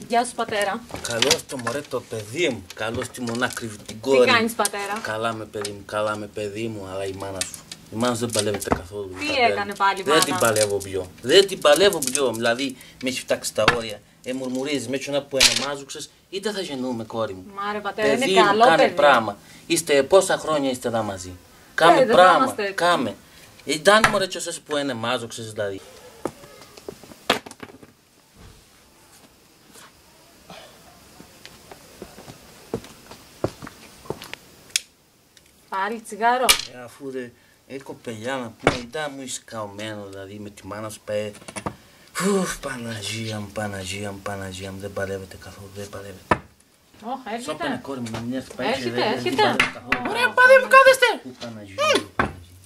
Γεια σου, πατέρα. Καλώς το μωρέ το παιδί μου. Καλώς τη μονά κρύβει την κόρη. Τι κάνεις, πατέρα? Καλά με παιδί μου, καλά με παιδί μου, αλλά η μάνα σου. Η μάνα σου δεν παλεύεται καθόλου. Τι έκανε πάλι, μάνα? Δεν την παλεύω πιο. Δεν την παλεύω πιο. Δηλαδή, με έχει φτάξει τα όρια. Μουρμουρίζεις με τσιονά που ενεμάζουξες, είτε θα γεννούμε, κόρη μου. Μάρε, πατέρα, παιδί είναι μου, καλό κάνε παιδί. πράγμα. Είστε πόσα χρόνια είστε εδώ μαζί. Κάμε πράγμα. Κάμε. Ήταν μωρέ τσιosες που ενεμάζουξες δηλαδή. Πάλι τσιγάρο. Αφού ρε, κοπελιά να πούμε, ήταν μου ισκαωμένο δηλαδή με τη μάνα σου πάει. Παναγία μου, δεν παλεύεται καθόλου, δεν παλεύεται. Έρχεται. Σώπαινε κόρη μου να μην έρθει πάει και Έρχεται. Ωραία, πάδε μου, κάθεστε.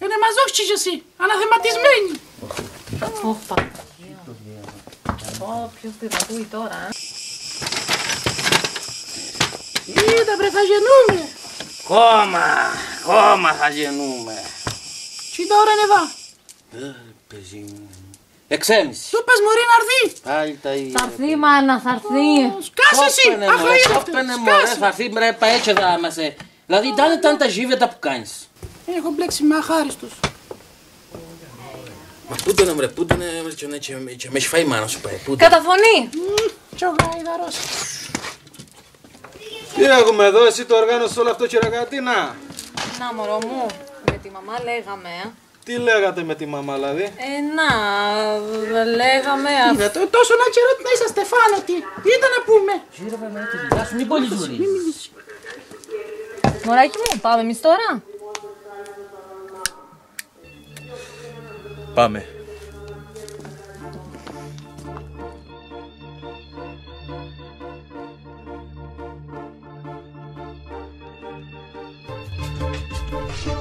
Είναι μαζόχτσι κι εσύ, αναθεματισμένοι. Ωχ, Παναγία. Ποιος τη ρατούει τώρα, Είδα βρε, θα γεννούμε. Κόμμα θα γεννούμε. Τι τα ώρα είναι εδώ. Παιδί μου. 6:30. Του πες μωρή να έρθει. Πάλι τα ίδια. Θα έρθει, μάνα, θα έρθει. Σκάσε εσύ, αχαΐρευτος. Σώπαινε μωρέ, θα έρθει μωρέ, πάει έτσι εδώ μέσα. Δηλαδή ήταν τα ζύβετα που κάνεις. Έχω μπλέξει με αχάριστος. Μα πού ήταν μωρέ, πού ήταν και με έχει φάει η μάνα σου πάει. Καταφωνεί. Κι ο γαϊδαρός. Τι έχουμε εδώ, εσύ το οργάνωσες όλο αυτό, κυρακατίνα. Να, μωρό μου, με τη μαμά λέγαμε, Τι λέγατε με τη μαμά, δηλαδή. Λέγαμε. Είναι τόσο να καιρό να είσαστε φάνατοι. Είδα να πούμε. Γύρευε με τη δουλειά σου, μην πολύ ζουρίζεις. Μωράκι μου, πάμε εμείς τώρα. Πάμε.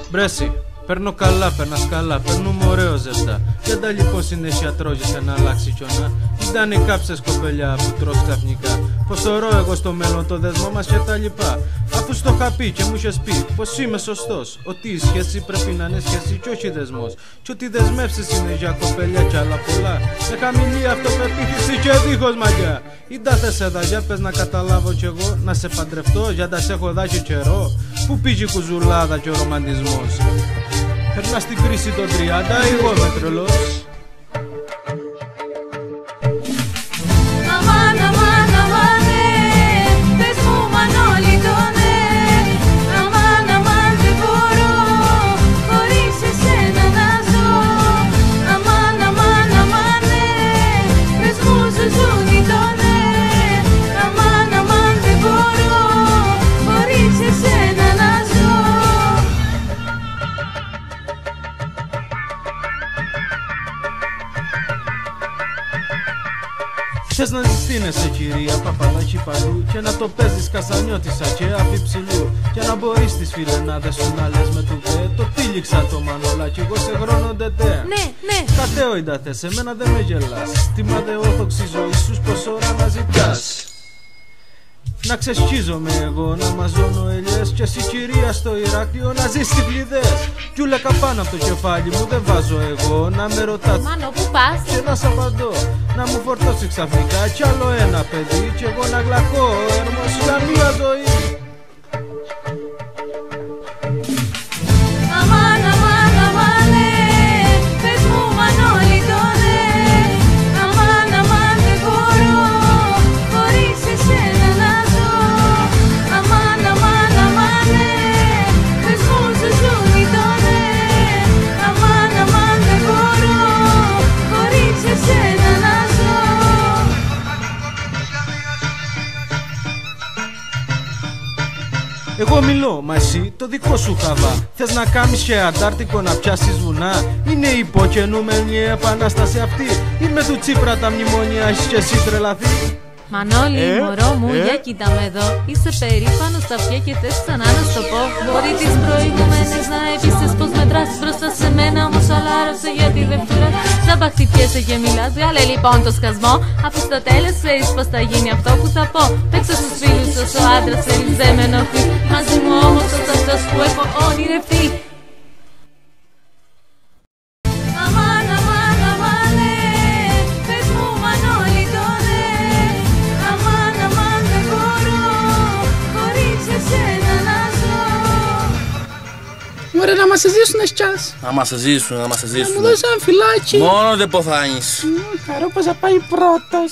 Μπρέσι, παίρνω καλά, περνάς καλά, παίρνουμε ωραίο ζεστά. Και τα λοιπόν συνέχεια τρώγεσαι να αλλάξει κιονά. Ήταν οι κάψες κοπελιά που τρως ξαφνικά. Πως θωρώ εγώ στο μέλλον το δεσμό μας και τα λοιπά. Αφού στο είχα πει και μου είχες πει πως είμαι σωστός. Ότι η σχέση πρέπει να είναι σχέση και όχι δεσμός. Κι ότι δεσμεύσεις είναι για κοπελιά κι άλλα πολλά. Με χαμηλή αυτοπεποίθηση και δίχως μαγιά. Ή τα θες εδώ για πες να καταλάβω κι εγώ. Να σε παντρευτώ για τα σε έχω δά και καιρό. Πού πήγε η κουζουλάδα και ο ρομαντισμός. Περνά στην κρίση των 30, εγώ είμαι τρελός. Θες να ζεστήνεσαι κυρία παπαδάκι παλού και να το παίζεις καστανιώτισσα και αφιψηλού. Και να μπορείς τις φιλενάδες σου να λες με του δε. Το τύλιξα το μανολάκι, εγώ σε χρόνο ντετέ. Ναι. Κατέωιντα θες, εμένα δεν με γελάς. Στη μαδεόρθωξη ζωή σου πως ώρα να ζητάς. Να ξεσκίζομαι εγώ, να μαζώνω ελιές. Και εσύ κυρία στο Ηράκλειο να ζεις στις πληδές. Κι ούλεκα πάνω από το κεφάλι μου δεν βάζω εγώ. Να με ρωτάς Μάνο, πού πας? και να σ' απαντώ. Να μου φορτώσει ξαφνικά κι άλλο ένα παιδί. Κι εγώ να γλακώ έρμος για μία ζωή. Εγώ μιλώ, μα εσύ το δικό σου χαβά. Θες να κάνεις και Αντάρτικο να πιάσεις βουνά. Είναι υποκαινούμενη επανάσταση αυτή. Ή με του Τσίπρα τα μνημόνια έχεις και εσύ τρελαθεί. Μανώλη, μωρό μου, για κοίτα με εδώ. Είσαι περήφανο στα αυτιά και θες ξανά να στο πω. Μπορεί τις προηγούμενες να έπεισες πως μετράσεις μπροστά σε μένα. Όμως χαλάρωσε γιατί δεν φτουράς. Σαν παχτυπιέσαι και μιλάς. Βγάλε λοιπόν το σκασμό. Αφού στο τέλος ξέρεις πως θα γίνει αυτό που θα πω. Παίξε στους φίλους όσο άντρας θέλεις δεν με ενοχλεί. Μαζί μου όμως ως αυτός που έχω ονειρευτεί. Αμάν, αμάν, σε ζήσουν εσιάς. Άμα σε ζήσουν, Μου δώσεις ένα φυλάκι. Μόνο δεν ποθάνεις. Χαρώ πως θα πάει πρώτος.